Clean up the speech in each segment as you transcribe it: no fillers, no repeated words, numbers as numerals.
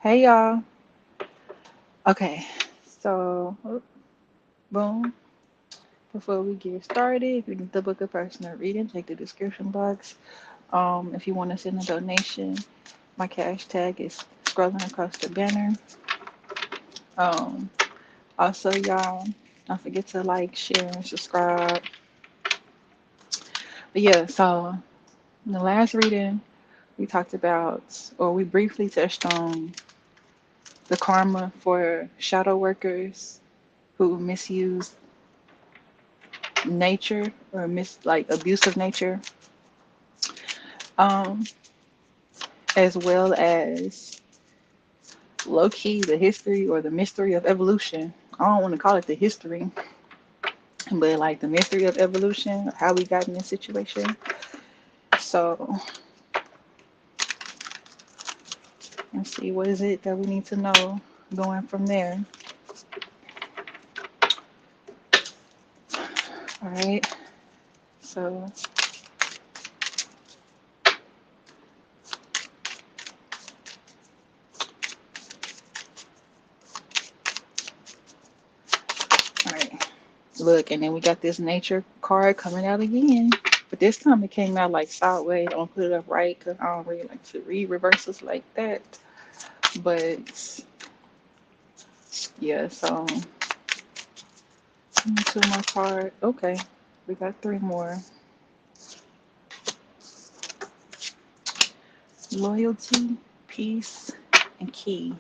Hey y'all. Okay, so boom. Before we get started, if you need to book a personal reading, check the description box. If you want to send a donation, my cash tag is scrolling across the banner. Um, Also, y'all, don't forget to like, share, and subscribe. But yeah, so in the last reading, we talked about, or we briefly touched on the karma for shadow workers who misuse nature or like abusive nature, um, as well as low key the history or the mystery of evolution. I don't want to call it the history, but like the mystery of evolution, how we got in this situation. So let's see, what is it that we need to know going from there? All right. So, all right. Look, and then we got this nature card coming out again. But this time it came out like sideways. I don't put it up right because I don't really like to read reversals like that. But yeah, so two more cards. Okay, we got three more. Loyalty, peace, and key.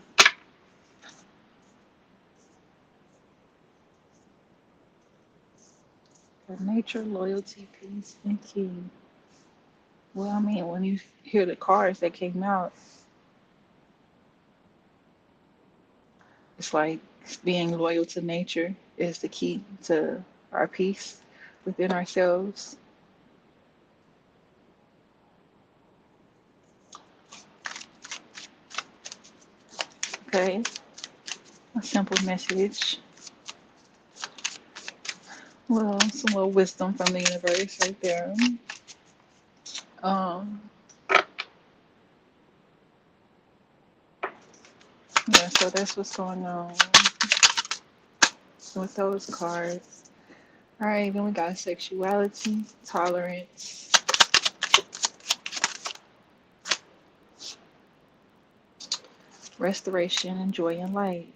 For nature, loyalty, peace, and key. Well, I mean, when you hear the cards that came out, it's like being loyal to nature is the key to our peace within ourselves. Okay, a simple message. Well, some little wisdom from the universe right there. Um, yeah, so that's what's going on with those cards. All right, then we got sexuality, tolerance, restoration, and joy and light.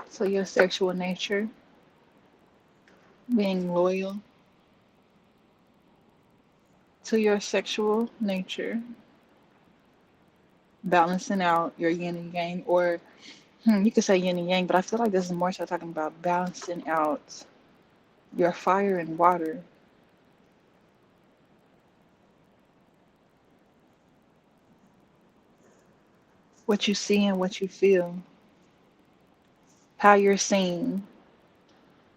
So your sexual nature, being loyal to your sexual nature, balancing out your yin and yang, or you could say yin and yang, but I feel like this is more so talking about balancing out your fire and water, what you see and what you feel, how you're seen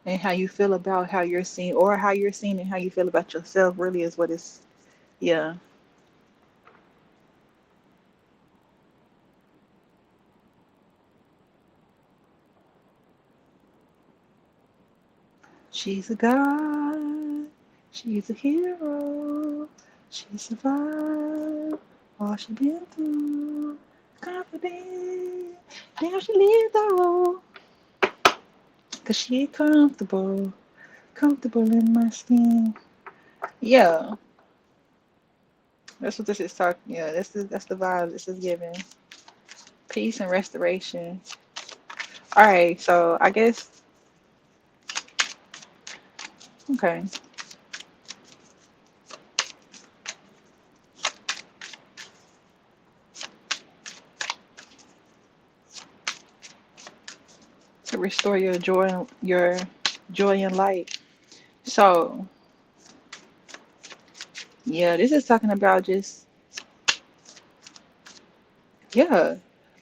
and how you feel about how you're seen, or how you're seen and how you feel about yourself really is what it's, yeah. She's a god, she's a hero, she survived all she been through, confident, now she lives though, cause she comfortable, comfortable in my skin. Yeah, that's what this is talking. Yeah, that's the vibe this is giving. Peace and restoration. All right, so I guess okay. To restore your joy and light. So yeah, this is talking about just yeah.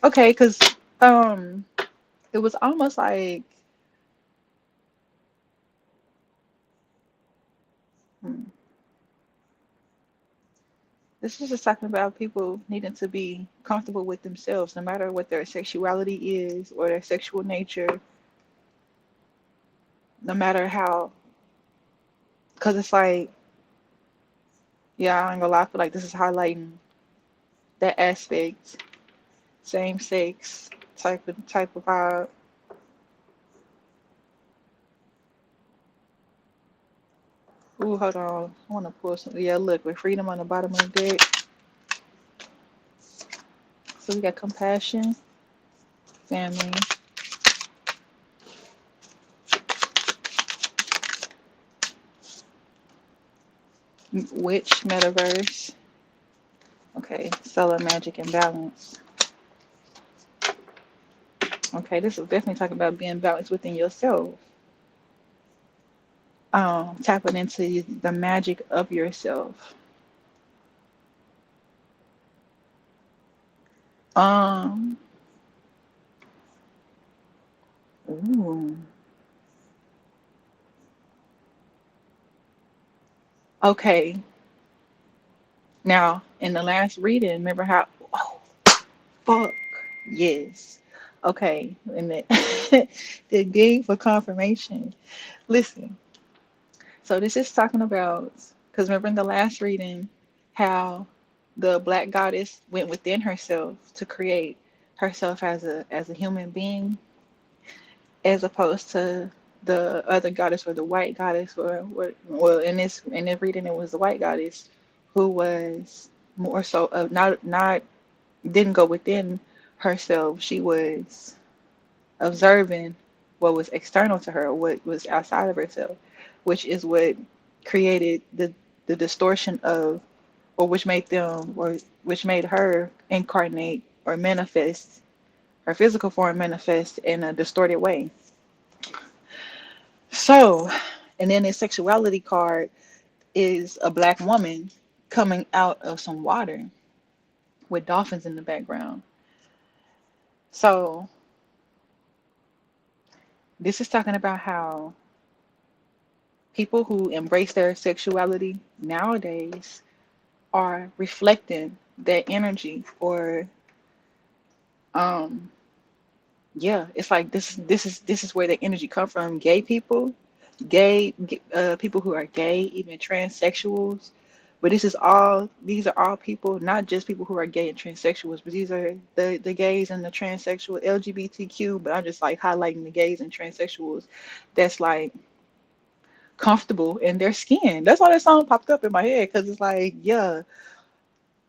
Okay, because um, it was almost like hmm, this is just talking about people needing to be comfortable with themselves, no matter what their sexuality is or their sexual nature, no matter how. Because it's like, yeah, I ain't gonna lie, I feel like this is highlighting. that aspect, same sex type of vibe. Ooh, hold on. I want to pull some. Yeah, look, with freedom on the bottom of the deck. So we got compassion, family, witch, metaverse. Okay, solar magic and balance. Okay, this is definitely talking about being balanced within yourself. Tapping into the magic of yourself. Um, ooh. Okay. Now, in the last reading, remember how, oh, fuck, yes. Okay, and the, the dig for confirmation. Listen, so this is talking about, because remember in the last reading, how the black goddess went within herself to create herself as a human being, as opposed to the other goddess or the white goddess, or what? Well, in this reading, it was the white goddess who was more so of not didn't go within herself. She was observing what was external to her, what was outside of herself, which is what created the distortion of, or which made them, or which made her incarnate or manifest, her physical form manifest in a distorted way. So, and then the sexuality card is a black woman coming out of some water with dolphins in the background. So, this is talking about how people who embrace their sexuality nowadays are reflecting that energy, or um yeah, it's like this is where the energy come from. Gay people, people who are gay, even transsexuals. But these are all people, not just people who are gay and transsexuals, but these are the gays and the transsexual LGBTQ. But I'm just like highlighting the gays and transsexuals that's like comfortable in their skin. That's why that song popped up in my head, because it's like, yeah,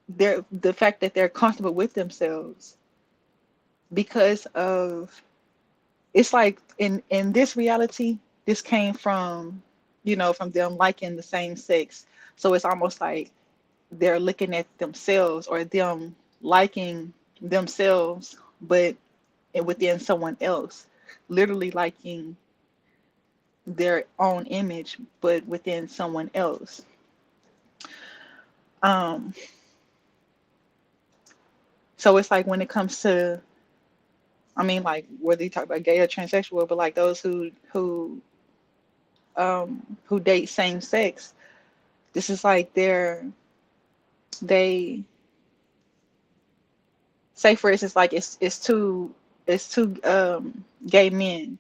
they're the fact that they're comfortable with themselves because of, it's like in this reality, this came from, from them liking the same sex. So it's almost like they're looking at themselves, or them liking themselves, but within someone else, literally liking their own image, but within someone else. Um, so it's like when it comes to, I mean, like whether you talk about gay or transsexual, but like those who date same sex, this is like they say, for instance, like it's two gay men.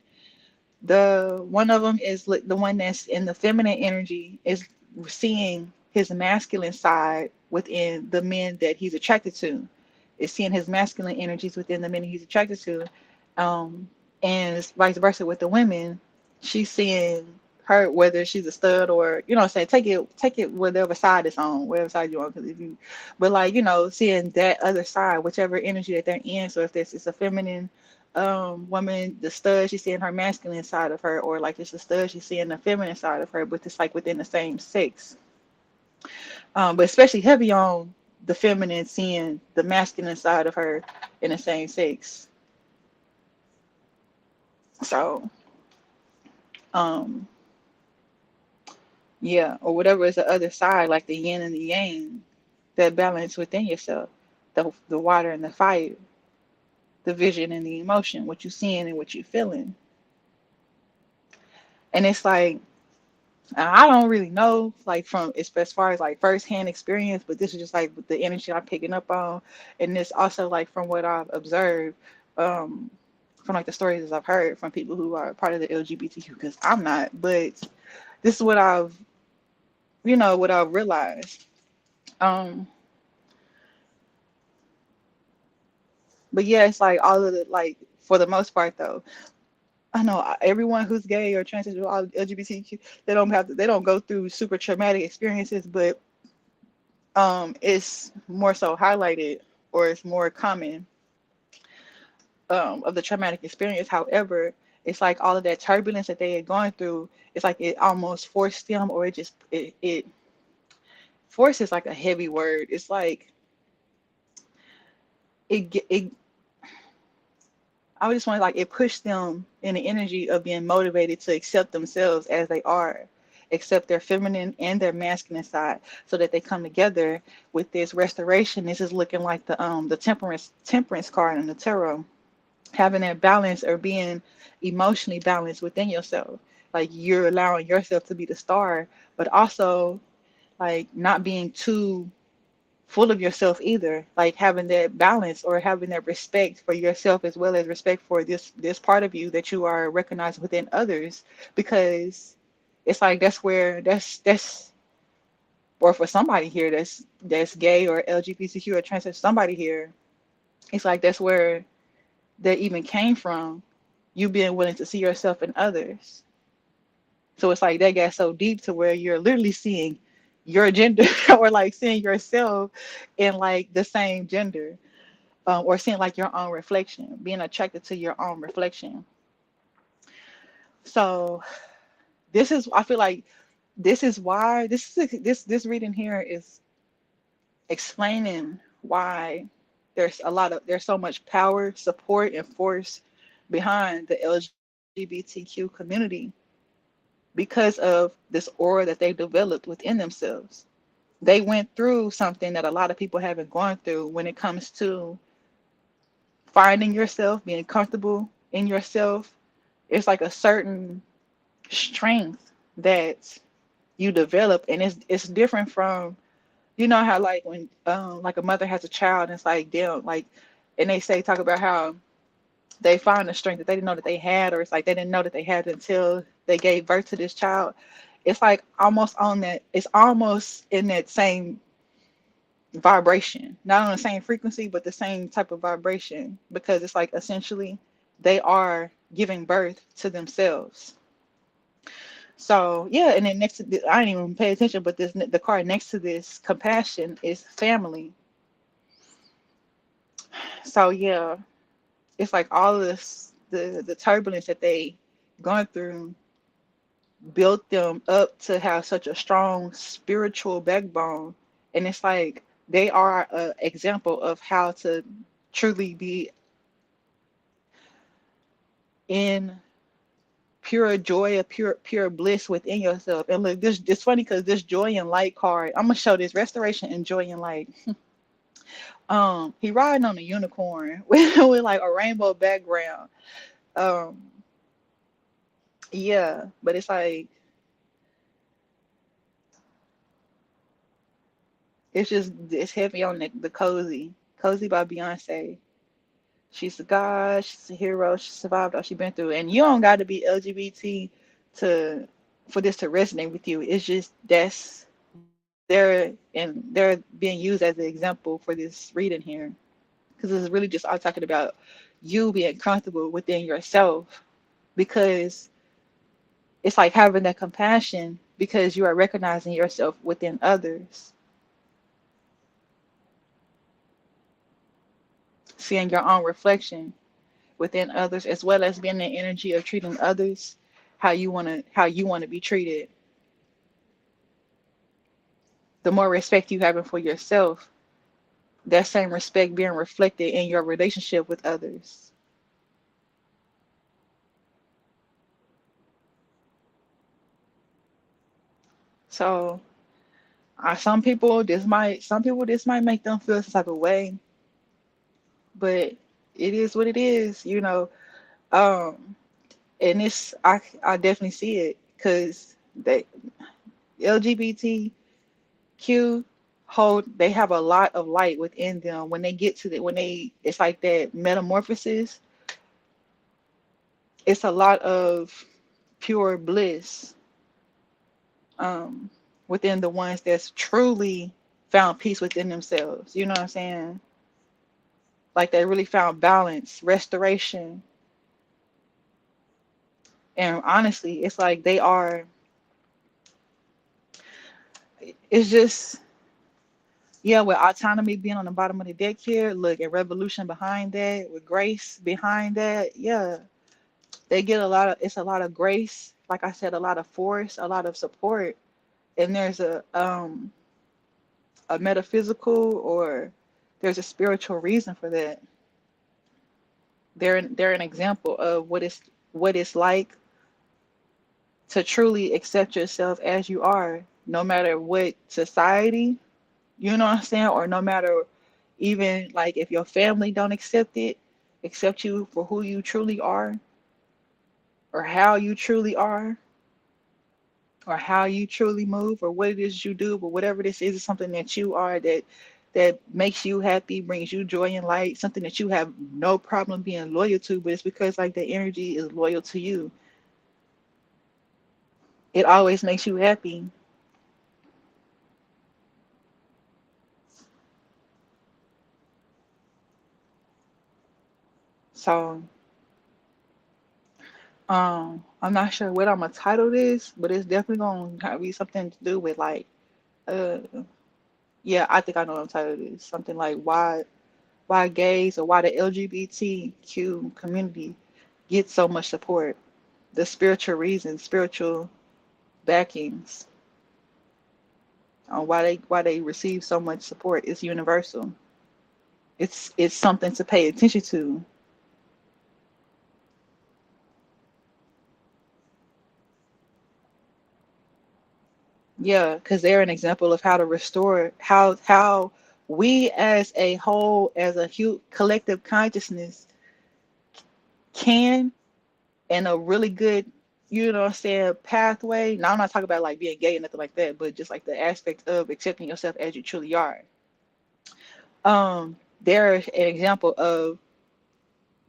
The one of them is the one that's in the feminine energy, is seeing his masculine side within the men that he's attracted to. Is seeing his masculine energies within the men he's attracted to. Um, and it's vice versa with the women. She's seeing her, whether she's a stud or, what I'm saying, take it whatever side it's on, whatever side you're on. Because if you, but like, seeing that other side, whichever energy that they're in. So if this is a feminine woman, the stud, she's seeing her masculine side of her, or like it's a stud, she's seeing the feminine side of her, but it's like within the same sex. But especially heavy on the feminine seeing the masculine side of her in the same sex. So, um, yeah, or whatever is the other side, like the yin and the yang, that balance within yourself, the water and the fire, the vision and the emotion, what you seeing and what you feeling. And it's like, I don't really know, like from as far as like firsthand experience, but this is just like the energy I'm picking up on, and this also like from what I've observed, um, from like the stories I've heard from people who are part of the LGBTQ, because I'm not, but this is what I've realized. Um, But yeah, it's like all of the like for the most part though. I know everyone who's gay or transsexual, all LGBTQ, they don't go through super traumatic experiences, but it's more so highlighted or it's more common of the traumatic experience. However, it's like all of that turbulence that they had gone through, it's like it almost forced them, or it force is like a heavy word. It's like it I would just want to like it pushed them in the energy of being motivated to accept themselves as they are, accept their feminine and their masculine side, so that they come together with this restoration. This is looking like the temperance card in the tarot, having that balance or being emotionally balanced within yourself. Like you're allowing yourself to be the star, but also like not being too full of yourself either, like having that balance or having that respect for yourself as well as respect for this part of you that you are recognized within others, because it's like that's where that's or for somebody here that's gay or LGBTQ or trans, somebody here, it's like that's where that even came from, you being willing to see yourself in others. So it's like that got so deep to where you're literally seeing your gender or like seeing yourself in like the same gender, or seeing like your own reflection, being attracted to your own reflection. So this is, I feel like this is why this reading here is explaining why there's so much power, support, and force behind the LGBTQ community because of this aura that they developed within themselves. They went through something that a lot of people haven't gone through when it comes to finding yourself, being comfortable in yourself. It's like a certain strength that you develop, and it's different from, you know how like when like a mother has a child and it's like damn like, and they say talk about how they find a strength that they didn't know that they had, or it's like they didn't know that they had until they gave birth to this child. It's like almost on that, it's almost in that same vibration, not on the same frequency, but the same type of vibration, because it's like essentially they are giving birth to themselves. So yeah, and then next to this, I didn't even pay attention, but this the card next to this compassion is family. So yeah, it's like all of this the turbulence that they gone through built them up to have such a strong spiritual backbone, and it's like they are an example of how to truly be in pure joy or pure bliss within yourself. And look, this it's funny because this joy and light card, I'm gonna show this restoration and joy and light. He riding on a unicorn with like a rainbow background. Um, yeah, but it's like it's heavy on the cozy. Cozy by Beyonce. She's a god, she's a hero, she survived all she been through. And you don't gotta be LGBT to for this to resonate with you. It's just that's they're being used as an example for this reading here. Because it's really just all talking about you being comfortable within yourself, because it's like having that compassion because you are recognizing yourself within others, seeing your own reflection within others, as well as being the energy of treating others how you want to be treated. The more respect you have for yourself, that same respect being reflected in your relationship with others. So some people this might make them feel some type of way, but it is what it is, you know. Um, and I definitely see it because they LGBTQ they have a lot of light within them when they get to the when they it's like that metamorphosis. It's a lot of pure bliss um within the ones that's truly found peace within themselves. You know what I'm saying? Like they really found balance, restoration, and honestly, it's like they are. It's just yeah, with autonomy being on the bottom of the deck here, look, and revolution behind that, with grace behind that, yeah, they get a lot of it's a lot of grace, like I said, a lot of force, a lot of support, and there's a metaphysical or there's a spiritual reason for that. They're an example of what it's like to truly accept yourself as you are, no matter what society, you know what I'm saying, or no matter even like if your family don't accept it, accept you for who you truly are, or how you truly are, or how you truly move, or what it is you do, but whatever this is something that you are that makes you happy, brings you joy and light, something that you have no problem being loyal to, but it's because like the energy is loyal to you. It always makes you happy. So I'm not sure what I'm gonna title this, but it's definitely gonna be something to do with like uh yeah, I think I know what I'm titled this. Something like why gays or why the LGBTQ community gets so much support. The spiritual reasons, spiritual backings on why they receive so much support is universal. It's something to pay attention to. Yeah, because they're an example of how to restore how we as a whole, as a collective consciousness can, and a really good, you know what I'm saying, pathway. Now I'm not talking about like being gay or nothing like that, but just like the aspect of accepting yourself as you truly are. They're an example of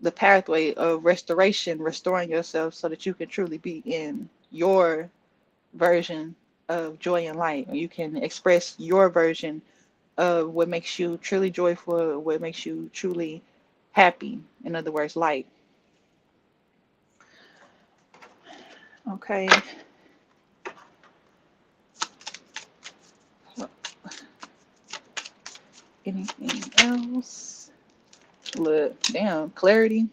the pathway of restoration, restoring yourself so that you can truly be in your version of joy and light. You can express your version of what makes you truly joyful, what makes you truly happy. In other words, light. Okay. Anything else? Look, damn, clarity.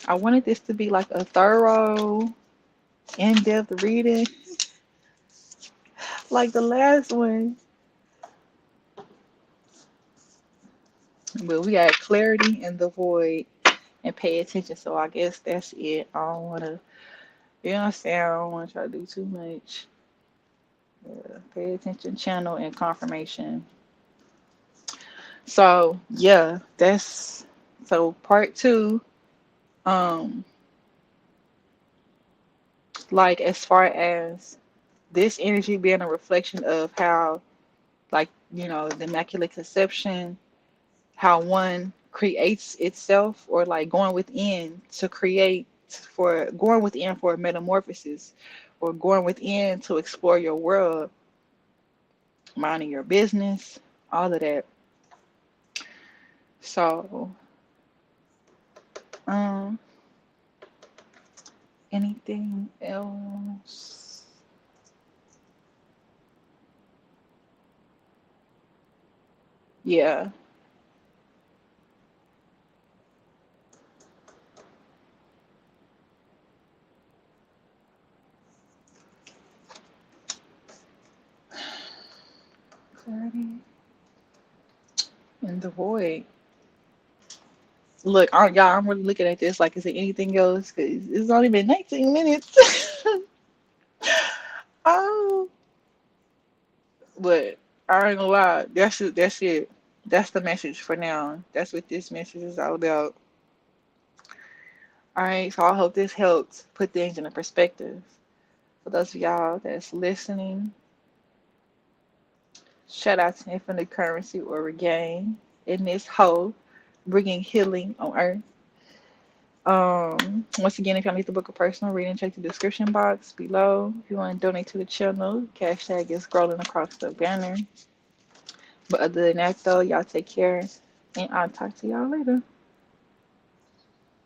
I wanted this to be like a thorough, in-depth reading, like the last one. But we got clarity in the void and pay attention. So I guess that's it. I don't want to, you know what I'm saying? I don't want to try to do too much. Pay attention, channel, and confirmation. So yeah, that's so part two. Um, like as far as this energy being a reflection of how, like, the Immaculate Conception, how one creates itself, or like going within to create, for going within for a metamorphosis, or going within to explore your world, minding your business, all of that. So, um, anything else? Yeah, clarity in the void. Look, y'all, I'm really looking at this like, is there anything else? Because it's only been 19 minutes. Oh, but I ain't gonna lie. That's it. That's it. That's the message for now. That's what this message is all about. All right. So I hope this helps put things in a perspective. For those of y'all that's listening, shout out to Infinite Currency or Regain in this hole, bringing healing on earth. Once again, if y'all need to book a personal reading, check the description box below. If you want to donate to the channel, cash tag is scrolling across the banner. But other than that, though, y'all take care, and I'll talk to y'all later.